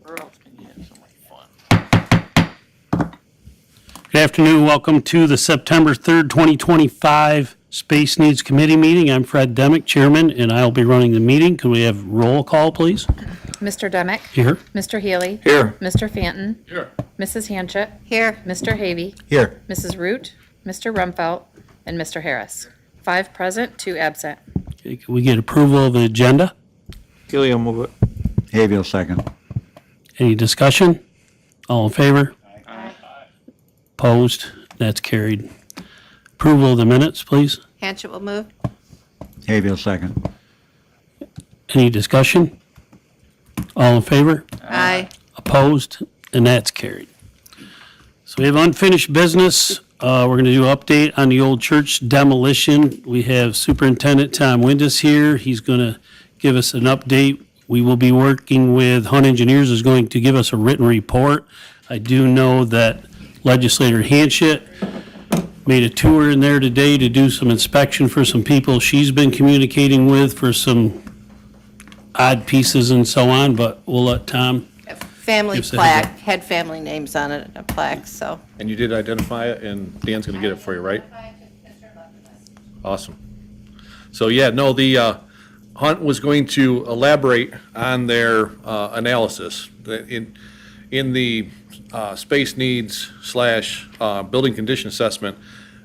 Where else can you have so much fun? Good afternoon. Welcome to the September 3rd, 2025 Space Needs Committee meeting. I'm Fred Demick, Chairman, and I'll be running the meeting. Can we have roll call, please? Mr. Demick. Here. Mr. Healy. Here. Mr. Fanton. Here. Mrs. Hanchett. Here. Mr. Havey. Here. Mrs. Root. Mr. Rumpfelt. And Mr. Harris. 5 present, 2 absent. Okay, can we get approval of the agenda? Healy will move it. Havey will second. Any discussion? All in favor? Opposed? That's carried. Approval of the minutes, please. Hanchett will move. Havey will second. Any discussion? All in favor? Aye. Opposed? And that's carried. So we have unfinished business. We're going to do an update on the old church demolition. We have Superintendent Tom Windus here. He's going to give us an update. We will be working with Hunt Engineers, is going to give us a written report. I do know that Legislator Hanchett made a tour in there today to do some inspection for some people she's been communicating with for some odd pieces and so on, but we'll let Tom. Family Gives a heads plaque, had family names on it, a plaque, so. And you did identify it, and Dan's gonna get it for you, right? Awesome. So, yeah, no, the Hunt was going to elaborate on their analysis. In the space needs / building condition assessment,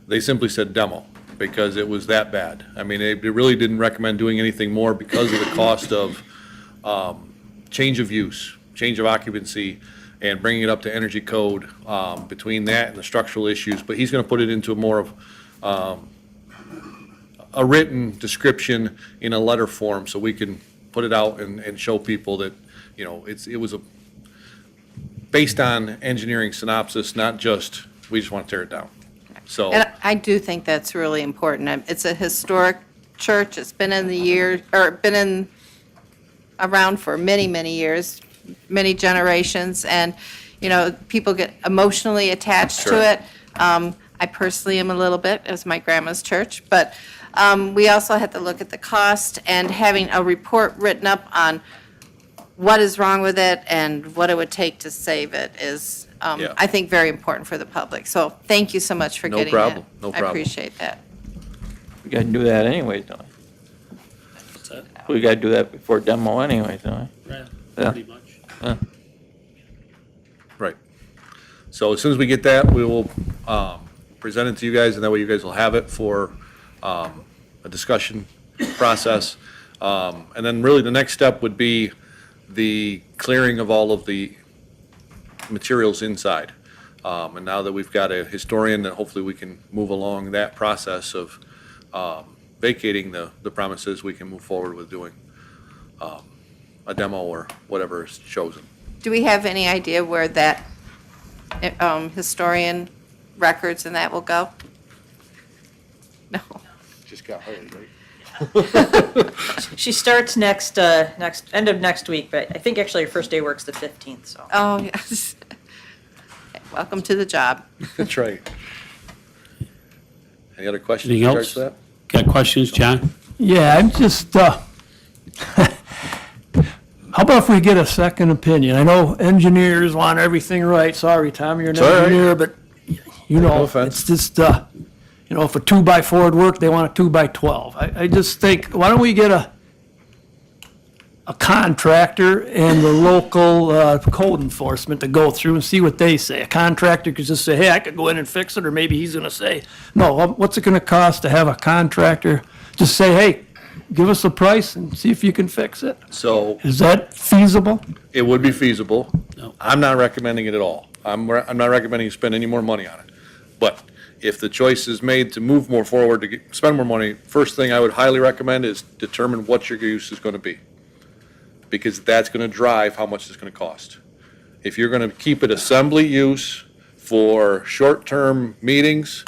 they simply said demo, because it was that bad. I mean, they really didn't recommend doing anything more because of the cost of change of use, change of occupancy, and bringing it up to energy code, between that and the structural issues. But he's going to put it into more of a written description in a letter form, so we can put it out and show people that, you know, it was based on engineering synopsis, not just, we just want to tear it down. So, And I do think that's really important. It's a historic church. It's been in the year, or been around for many, many years, many generations, and, you know, people get emotionally attached Sure. to it. I personally am a little bit, it was my grandma's church, but we also had to look at the cost, and having a report written up on what is wrong with it and what it would take to save it is, Yeah. I think, very important for the public. So thank you so much for No getting problem, that. no I problem. appreciate that. We gotta do that anyways, don't we? We gotta do that before demo anyways, don't we? Yeah. Pretty much. right. So as soon as we get that, we will present it to you guys, and that way you guys will have it for a discussion process. And then really the next step would be the clearing of all of the materials inside. And now that we've got a historian, then hopefully we can move along that process of vacating the premises, we can move forward with doing a demo or whatever is chosen. Do we have any idea where that historian records and that will go? No. Just got hired, right? She starts end of next week, but I think actually her first day works the 15th, so. Oh, yes. Welcome to the job. That's right. Any other questions? Anything in regards else? to Got questions, John? Yeah, I'm just, how about if we get a second opinion? I know engineers want everything right. Sorry, Tom, you're an It's all right. engineer, but you No know, offense. it's just, you know, if a 2x4 would work, they want a 2x12. I just think, why don't we get a contractor and the local code enforcement to go through and see what they say. A contractor could just say, hey, I could go in and fix it, or maybe he's gonna say, no, what's it gonna cost to have a contractor just say, hey, give us a price and see if you can fix it? that? So Is that feasible? it would be feasible. No. I'm not recommending it at all. I'm not recommending you spend any more money on it. But if the choice is made to move more forward, to spend more money, first thing I would highly recommend is determine what your use is going to be. Because that's going to drive how much it's going to cost. If you're going to keep it assembly use for short-term meetings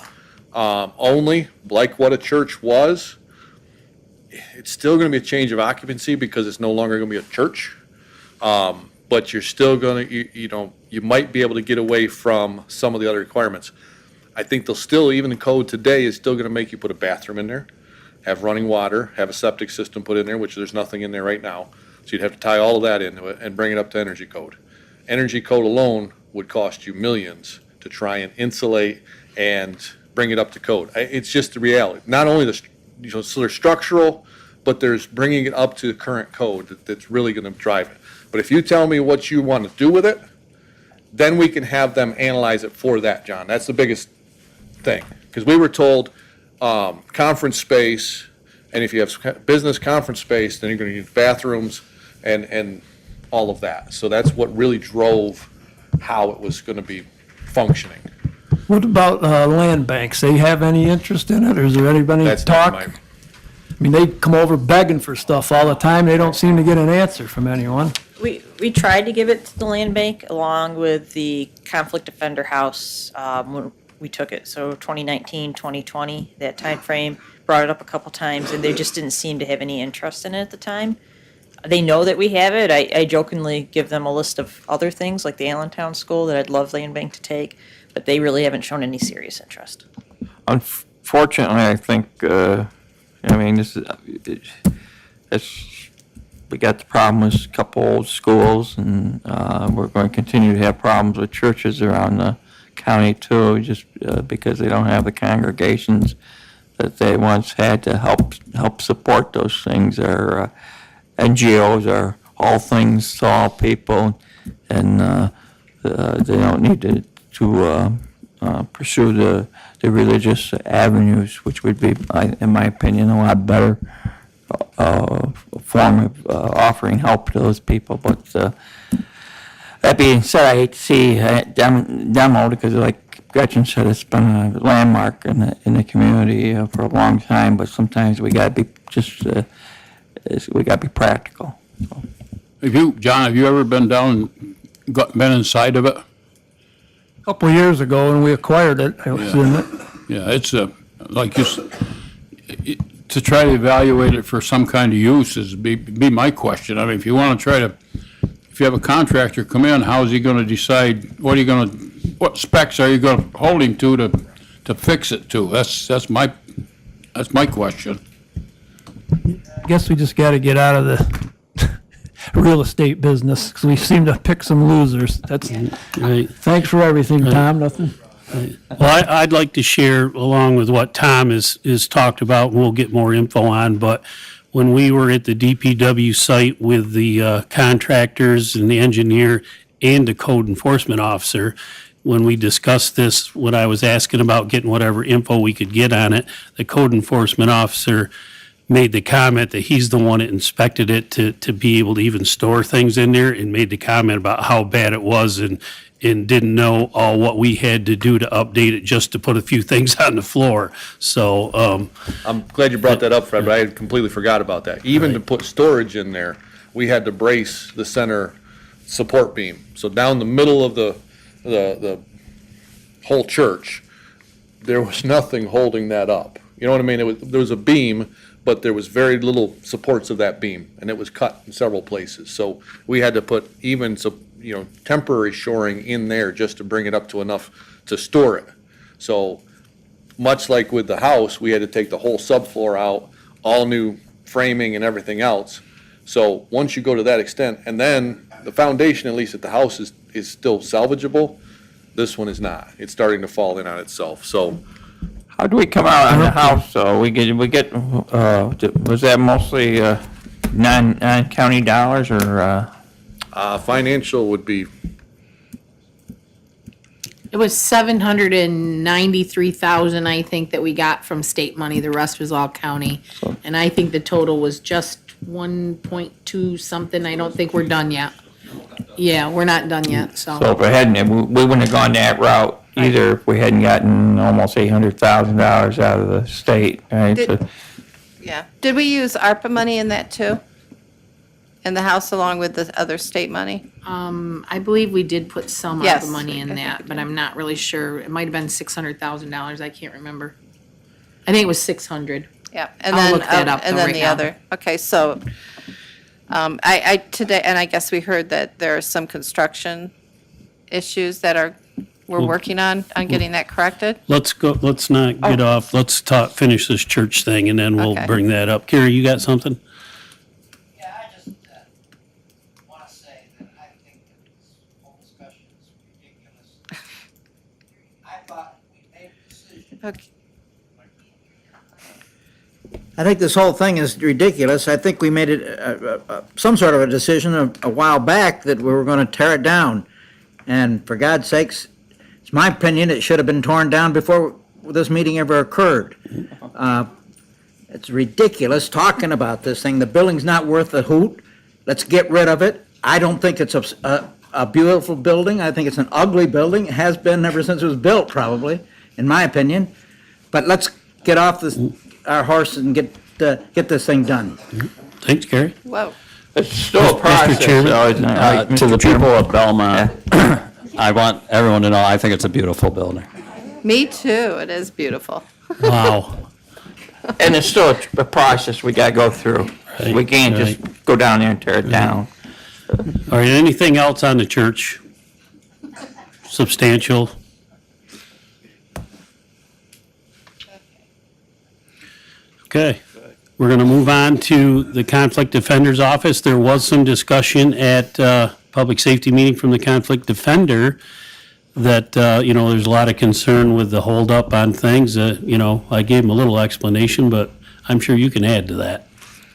only, like what a church was, it's still going to be a change of occupancy because it's no longer going to be a church. But you're still going to, you might be able to get away from some of the other requirements. I think they'll still, even the code today is still going to make you put a bathroom in there, have running water, have a septic system put in there, which there's nothing in there right now. So you'd have to tie all of that into it and bring it up to energy code. Energy code alone would cost you millions to try and insulate and bring it up to code. It's just the reality. Not only so there's structural, but there's bringing it up to the current code that's really going to drive it. But if you tell me what you want to do with it, then we can have them analyze it for that, John. That's the biggest thing. Because we were told conference space, and if you have business conference space, then you're going to use bathrooms and all of that. So that's what really drove how it was going to be functioning. What about land banks? They have any interest in it, or is there anybody That's talk? not I mean, they come over begging for stuff all the time. They don't seem to get an answer from anyone. We tried to give it to the land bank along with the conflict defender house when we took it. So 2019, 2020, that timeframe, brought it up a couple times, and they just didn't seem to have any interest in it at the time. They know that we have it. I jokingly give them a list of other things, like the Allentown School, that I'd love land bank to take, but they really haven't shown any serious interest. Unfortunately, I think, we got the problem with a couple old schools, and we're going to continue to have problems with churches around the county too, just because they don't have the congregations that they once had to help support those things. Our NGOs are all things to all people, and they don't need to pursue the religious avenues, which would be, in my opinion, a lot better form of offering help to those people. But that being said, I hate to see demo because, like Gretchen said, it's been a landmark in the community for a long time. But sometimes we got to be we got to be practical. So. John, have you ever been down, been inside of it? A couple of years ago, when we acquired it, I was in it. Yeah, it's like to try to evaluate it for some kind of use is be my question. I mean, if you want to if you have a contractor come in, how is he going to decide what specs are you going to hold him to fix it to? That's my question. I guess we just got to get out of the real estate business, because we seem to pick some losers. Right. Thanks for everything, Tom. Nothing. Well, I'd like to share along with what Tom has talked about, and we'll get more info on, but when we were at the DPW site with the contractors and the engineer and the code enforcement officer, when we discussed this, what I was asking about getting whatever info we could get on it, the code enforcement officer made the comment that he's the one that inspected it to be able to even store things in there, and made the comment about how bad it was and didn't know all what we had to do to update it just to put a few things on the floor. So, I'm glad you brought that up, Fred, but I had completely forgot about that. Even to put storage in there, we had to brace the center support beam. So down the middle of the whole church, there was nothing holding that up. You know what I mean? There was a beam, but there was very little supports of that beam, and it was cut in several places. So we had to put even temporary shoring in there just to bring it up to enough to store it. So much like with the house, we had to take the whole subfloor out, all new framing and everything else. So once you go to that extent, and then the foundation, at least at the house, is still salvageable, this one is not. It's starting to fall in on itself. So How do we come out on the house? So we get was that mostly non-county dollars or? financial would be, It was 793,000, I think, that we got from state money. The rest was all county. And I think the total was just 1.2 something. I don't think we're done yet. Yeah, we're not done yet, So if we hadn't, we wouldn't have gone that route either if we hadn't gotten almost $800,000 out of the state, right? Yeah. Did we use ARPA money in that too? In the house along with the other state money? I believe we did put some of Yes, the money in I think that, we but did. I'm not really sure. It might have been $600,000. I can't remember. I think it was 600. Yeah, and I'll then, look that up, and though, then right the now. other, okay, so, today, and I guess we heard that there are some construction issues that we're working on getting that corrected? let's not get off, let's finish this church thing, and then we'll Okay. bring that up. Carrie, you got something? Yeah, I just want to say that I think that this whole Okay. I think this whole thing is ridiculous. I think we made it some sort of a decision a while back that we were going to tear it down. And for God's sakes, it's my opinion, it should have been torn down before this meeting ever occurred. It's ridiculous talking about this thing. The building's not worth a hoot. Let's get rid of it. I don't think it's a beautiful building. I think it's an ugly building. It has been ever since it was built, probably, in my opinion. But let's get off our horse and get this thing done. Thanks, Gary. Whoa. It's still a process, Chairman. though, isn't it? Like, To Mr. the Chairman? people of Belmont, I want everyone to know, I think it's a beautiful building. Me too. It is beautiful. Wow. And it's still a process we gotta go through. Right, We can't just go down there and tear it down. All right, anything else on the church? Substantial? Okay, we're going to move on to the Conflict Defender's Office. There was some discussion at public safety meeting from the Conflict Defender that, there's a lot of concern with the holdup on things. I gave him a little explanation, but I'm sure you can add to that.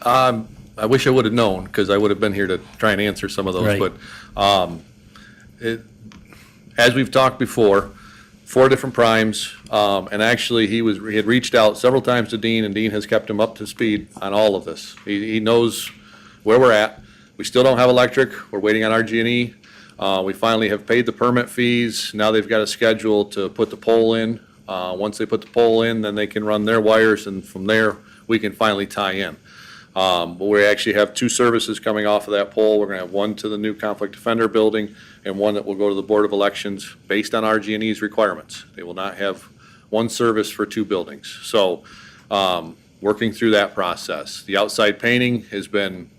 I wish I would have known, because I would have been here to try and answer some of those. Right. But as we've talked before, 4 different primes, and actually, he had reached out several times to Dean, and Dean has kept him up to speed on all of this. He knows where we're at. We still don't have electric. We're waiting on RG&E. We finally have paid the permit fees. Now they've got a schedule to put the pole in. Once they put the pole in, then they can run their wires, and from there, we can finally tie in. But we actually have 2 services coming off of that pole. We're going to have one to the new Conflict Defender building and one that will go to the Board of Elections based on RG&E's requirements. They will not have one service for 2 buildings. So, working through that process. The outside painting has been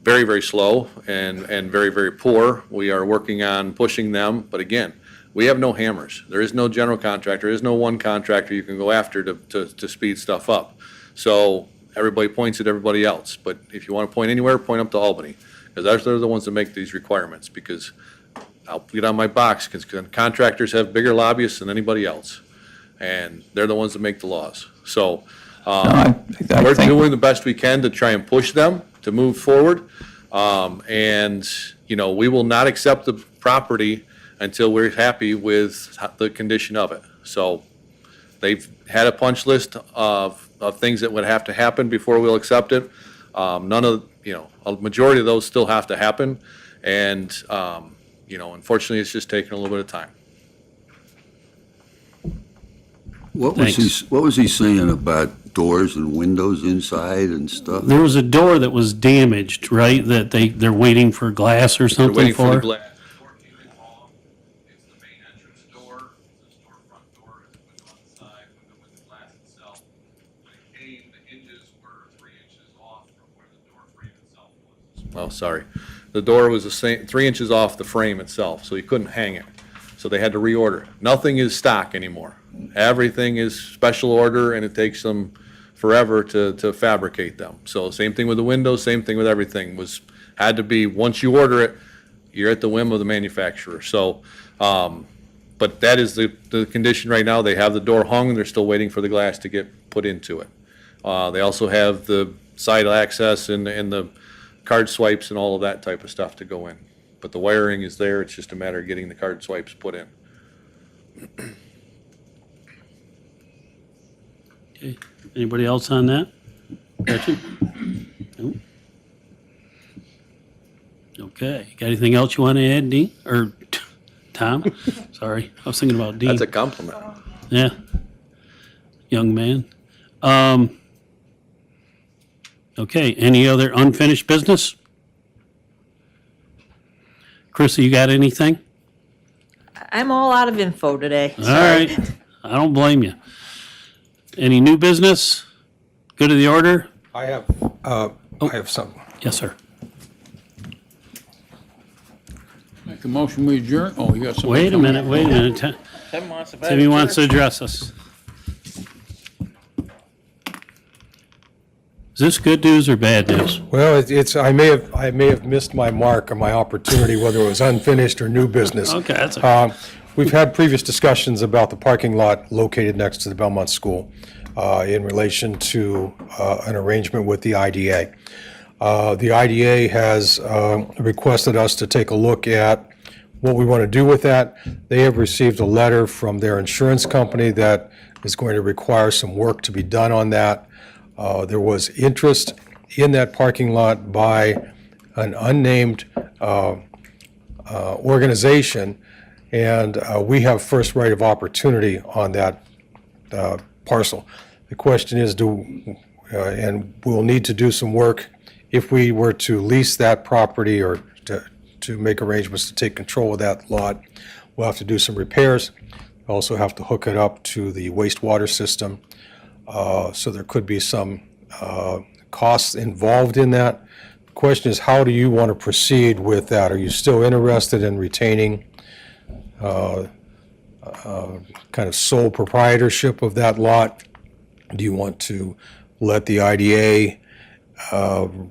very, very slow and very, very poor. We are working on pushing them, but again, we have no hammers. There is no general contractor. There is no one contractor you can go after to speed stuff up. So everybody points at everybody else. But if you want to point anywhere, point up to Albany, because they're the ones that make these requirements. Because I'll get on my box, because contractors have bigger lobbyists than anybody else, and they're the ones that make the laws. So I we're think- doing the best we can to try and push them to move forward. And we will not accept the property until we're happy with the condition of it. So they've had a punch list of things that would have to happen before we'll accept it. None of, a majority of those still have to happen. And, unfortunately, it's just taking a little bit of time. What was Thanks. what was he saying about doors and windows inside and stuff? There was a door that was damaged, right, that they're waiting for glass or They're something waiting for the for? glass. The door came in wrong. It's the main entrance door. It's a storefront door. It's a window on the side, window with the glass itself. When it came, the hinges were 3 inches off from where the door frame itself was. Oh, sorry. The door was the same, 3 inches off the frame itself, so you couldn't hang it. So they had to reorder. Nothing is stock anymore. Everything is special order, and it takes them forever to fabricate them. So same thing with the windows, same thing with everything, had to be, once you order it, you're at the whim of the manufacturer. So, but that is the condition right now. They have the door hung, and they're still waiting for the glass to get put into it. They also have the side access and the card swipes and all of that type of stuff to go in. But the wiring is there, it's just a matter of getting the card swipes put in. Okay. Anybody else on that? Gretchen? No? Okay, got anything else you want to add, Dean, or Tom? Sorry, I was thinking about Dean. That's a compliment. Yeah, young man. Okay, any other unfinished business? Chrissy, you got anything? I'm all out of info today. All right, I don't blame you. Any new business? Good to the order? I have something. Yes, sir. Make a motion, we adjourn? Oh, you got something? Wait a minute. Timmy wants to address us. Is this good news or bad news? Well, I may have missed my mark or my opportunity, whether it was unfinished or new business. Okay, that's okay. we've had previous discussions about the parking lot located next to the Belmont School in relation to an arrangement with the IDA. The IDA has requested us to take a look at what we want to do with that. They have received a letter from their insurance company that is going to require some work to be done on that. There was interest in that parking lot by an unnamed organization, and we have first right of opportunity on that parcel. The question is, and we'll need to do some work if we were to lease that property or to make arrangements to take control of that lot. We'll have to do some repairs. We'll also have to hook it up to the wastewater system. So there could be some costs involved in that. The question is, how do you want to proceed with that? Are you still interested in retaining kind of sole proprietorship of that lot? Do you want to let the IDA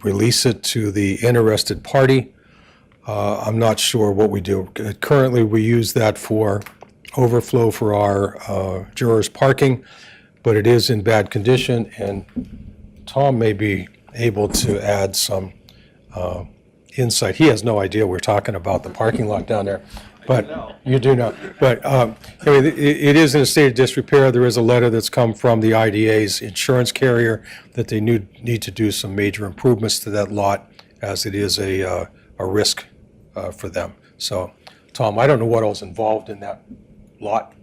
release it to the interested party? I'm not sure what we do. Currently, we use that for overflow for our jurors' parking, but it is in bad condition, and Tom may be able to add some insight. He has no idea we're talking about the parking lot down there, but you do know. But anyway, it is in a state of disrepair. There is a letter that's come from the IDA's insurance carrier that they need to do some major improvements to that lot, as it is a risk for them. So, Tom, I don't know what else involved in that lot.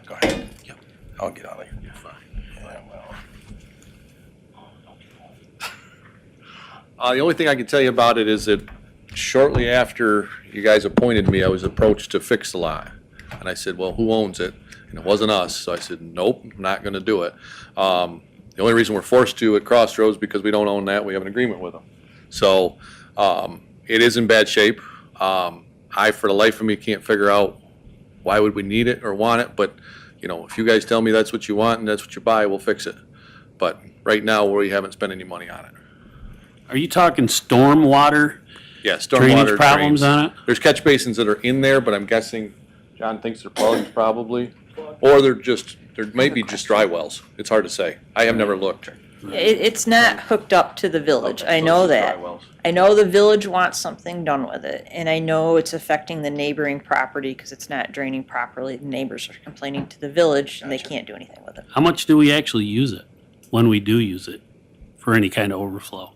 Go ahead. Yep. I'll get out of here. You're fine. Yeah, well. The only thing I can tell you about it is that shortly after you guys appointed me, I was approached to fix the lot. And I said, well, who owns it? And it wasn't us. So I said, nope, I'm not going to do it. The only reason we're forced to at Crossroads because we don't own that. We have an agreement with them. So it is in bad shape. I, for the life of me, can't figure out why would we need it or want it. But, you know, if you guys tell me that's what you want and that's what you buy, we'll fix it. But right now, we haven't spent any money on it. Are you talking storm water? Yeah, stormwater Drainage problems drains. on it? There's catch basins that are in there, but I'm guessing John thinks they're plugs probably. Or there might be just dry wells. It's hard to say. I have never looked. It's not hooked up to the village, I know that. Dry wells. I know the village wants something done with it, and I know it's affecting the neighboring property because it's not draining properly. The neighbors are complaining to the village, and they can't do anything with it. How much do we actually use it, when we do use it, for any kind of overflow?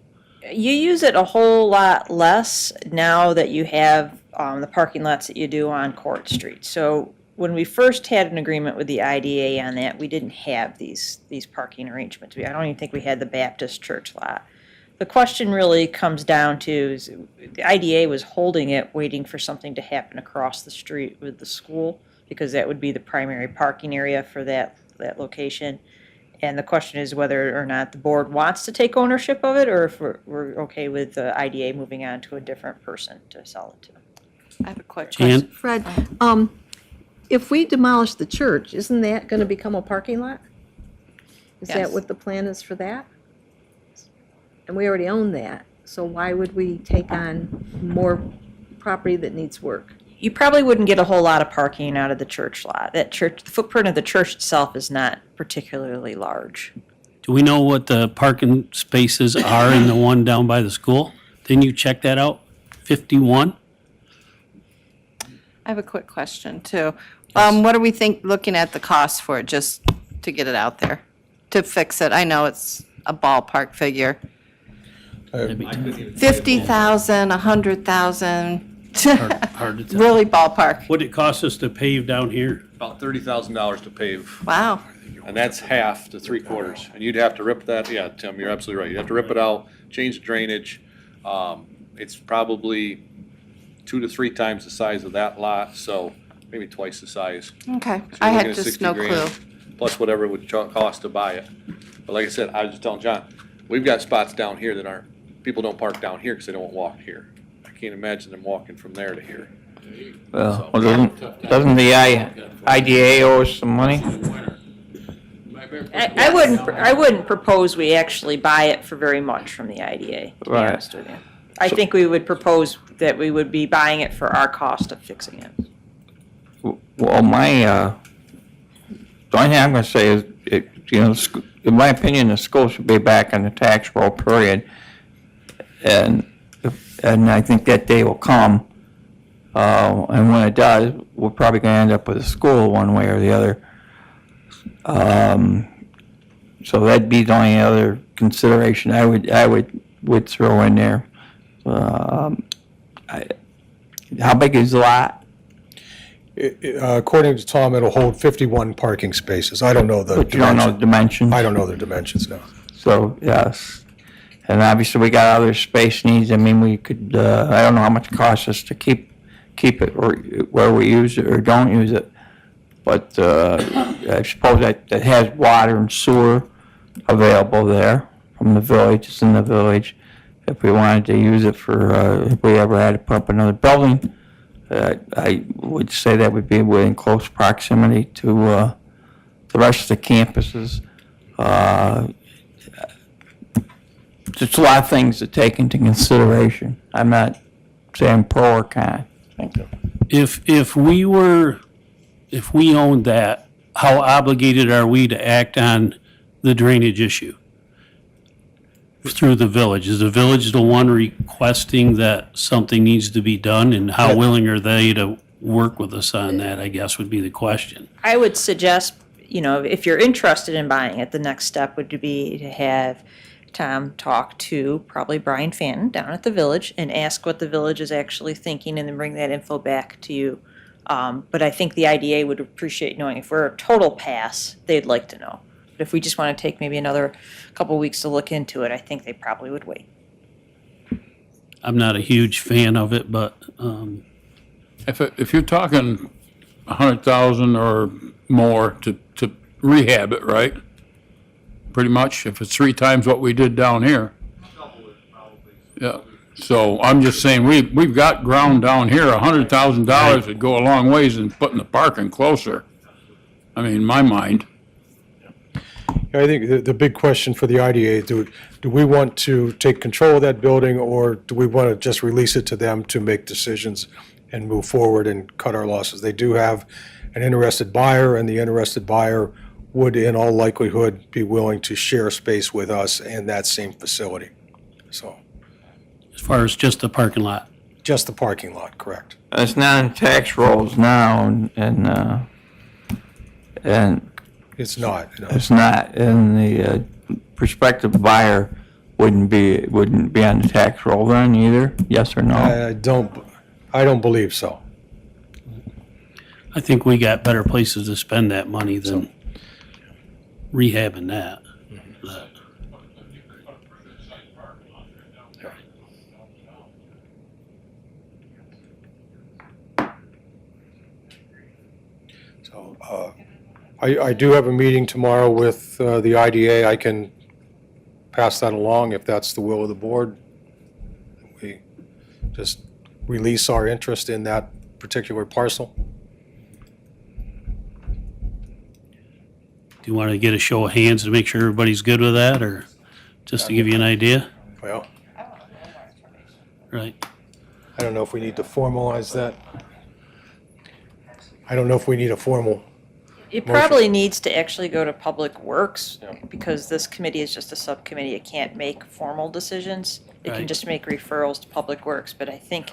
You use it a whole lot less now that you have the parking lots that you do on Court Street. So when we first had an agreement with the IDA on that, we didn't have these parking arrangements. I don't even think we had the Baptist church lot. The question really comes down to is the IDA was holding it, waiting for something to happen across the street with the school, because that would be the primary parking area for that location. And the question is whether or not the board wants to take ownership of it, or if we're okay with the IDA moving on to a different person to sell it to. I have a quick Jan? question. Fred, if we demolish the church, isn't that going to become a parking lot? Is Yes. that what the plan is for that? And we already own that, so why would we take on more property that needs work? You probably wouldn't get a whole lot of parking out of the church lot. That church, the footprint of the church itself is not particularly large. Do we know what the parking spaces are in the one down by the school? Didn't you check that out? 51? I have a quick question, too. What do we think, looking at the cost for it, just to get it out there, to fix it? I know it's a ballpark figure. That'd be tough. 50,000, 100,000, Hard to tell. really ballpark. What'd it cost us to pave down here? About $30,000 to pave. Wow. And that's half to 3/4. And you'd have to rip that, yeah, Tim, you're absolutely right. You'd have to rip it out, change the drainage. It's probably 2 to 3 times the size of that lot, so maybe twice the size. Okay. 'Cause I you're had looking at just 60 no grand, clue. Plus whatever it would cost to buy it. But like I said, I was just telling John, we've got spots down here that people don't park down here because they don't walk here. I can't imagine them walking from there to here. Well, doesn't the IDA owe us some money? I wouldn't propose we actually buy it for very much from the IDA, to be Right. honest with you. I think we would propose that we would be buying it for our cost of fixing it. Well, the only thing I'm gonna say is, in my opinion, the school should be back on the tax roll, period. And I think that day will come. And when it does, we're probably gonna end up with a school one way or the other. So that'd be the only other consideration I would throw in there. How big is the lot? According to Tom, it'll hold 51 parking spaces. I don't know the But you don't know the dimension. dimensions? I don't know the dimensions, no. So, yes. And obviously, we got other space needs. I mean, we could, I don't know how much it costs us to keep it or where we use it or don't use it. But I suppose that has water and sewer available there from the village. It's in the village. If we wanted to use it for, if we ever had to put up another building, I would say that would be within close proximity to the rest of the campuses. Just a lot of things to take into consideration. I'm not saying pro or con. Thank you. If we owned that, how obligated are we to act on the drainage issue through the village? Is the village the one requesting that something needs to be done, and how willing are they to work with us on that, I guess would be the question. I would suggest, if you're interested in buying it, the next step would be to have Tom talk to probably Brian Fannin down at the village and ask what the village is actually thinking and then bring that info back to you. But I think the IDA would appreciate knowing if we're a total pass, they'd like to know. But if we just want to take maybe another couple weeks to look into it, I think they probably would wait. I'm not a huge fan of it, but, If you're talking 100,000 or more to rehab it, right? Pretty much, if it's 3 times what we did down here. Yeah, so I'm just saying, we've got ground down here, $100,000 would go a long ways in putting the parking closer. I mean, in my mind. I think the big question for the IDA, do we want to take control of that building, or do we want to just release it to them to make decisions and move forward and cut our losses? They do have an interested buyer, and the interested buyer would in all likelihood be willing to share space with us and that same facility. So, as far as just the parking lot. just the parking lot, correct? It's not in tax rolls now, and It's not, no. it's not, and the prospective buyer wouldn't be on the tax roll then either, yes or no? I don't believe so. I think we got better places to spend that money than rehabbing that. So, I do have a meeting tomorrow with the IDA. I can pass that along if that's the will of the board. We just release our interest in that particular parcel. Do you want to get a show of hands to make sure everybody's good with that, or just to give you an idea? Well, Right. I don't know if we need to formalize that. I don't know if we need a formal, It Motion. probably needs to actually go to Public Works, because this committee is just a subcommittee. It can't make formal decisions. It can Right. just make referrals to Public Works, but I think,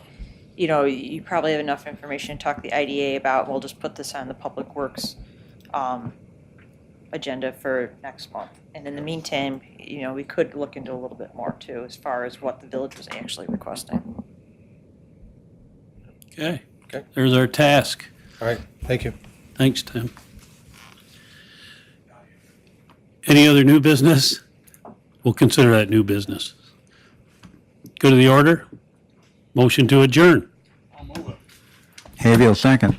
you probably have enough information to talk to the IDA about, we'll just put this on the Public Works agenda for next month. And in the meantime, we could look into a little bit more too, as far as what the village was actually requesting. Okay. Okay. There's our task. all right, thank you. Thanks, Tim. Any other new business? We'll consider that new business. Go to the order. Motion to adjourn. Hayfield, second.